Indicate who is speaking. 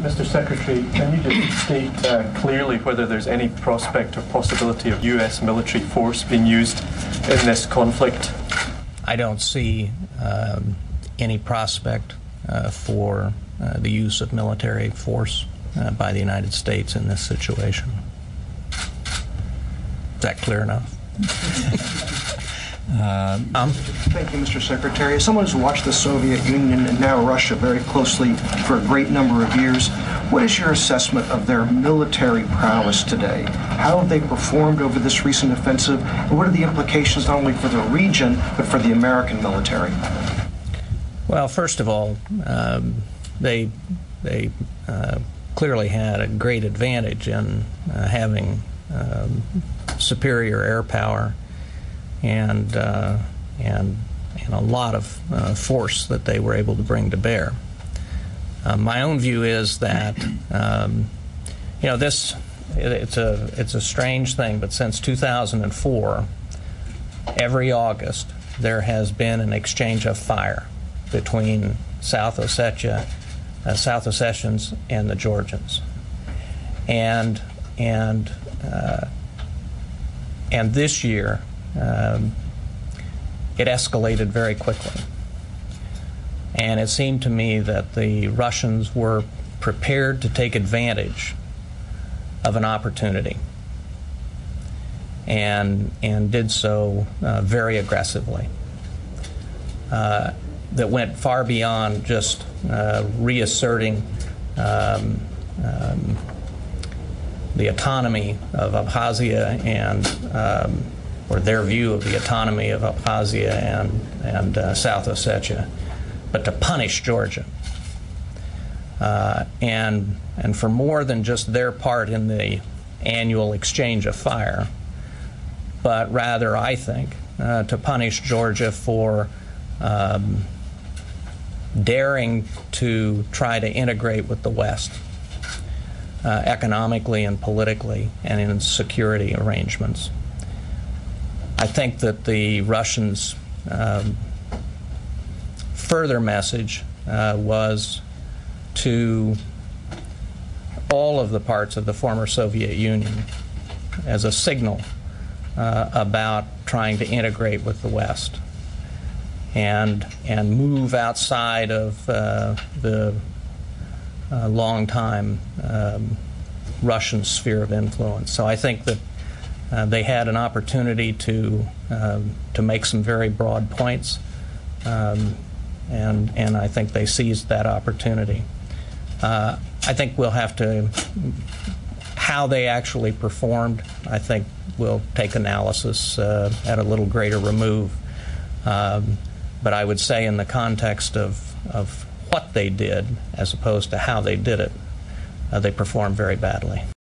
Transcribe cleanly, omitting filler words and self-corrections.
Speaker 1: Mr. Secretary, can you just state clearly whether there's any prospect or possibility of U.S. military force being used in this conflict?
Speaker 2: I don't see any prospect for the use of military force by the United States in this situation. Is that clear enough?
Speaker 3: Thank you, Mr. Secretary. As someone who's watched the Soviet Union and now Russia very closely for a great number of years, what is your assessment of their military prowess today? How have they performed over this recent offensive, and what are the implications not only for the region, but for the American military?
Speaker 2: Well, first of all, they clearly had a great advantage in having superior air power and a lot of force that they were able to bring to bear. My own view is that it's a strange thing, but since 2004, every August there has been an exchange of fire between South Ossetians and the Georgians, and this year it escalated very quickly. And it seemed to me that the Russians were prepared to take advantage of an opportunity, and did so very aggressively. That went far beyond just reasserting the autonomy of Abkhazia or their view of the autonomy of Abkhazia and South Ossetia, but to punish Georgia. And for more than just their part in the annual exchange of fire, but rather, I think, to punish Georgia for daring to try to integrate with the West economically and politically and in security arrangements. I think that the Russians' further message was to all of the parts of the former Soviet Union as a signal about trying to integrate with the West and move outside of the long-time Russian sphere of influence. So I think that they had an opportunity to make some very broad points, and I think they seized that opportunity. I think we'll have to, how they actually performed, I think we'll take analysis at a little greater remove. But I would say in the context of what they did as opposed to how they did it, they performed very badly.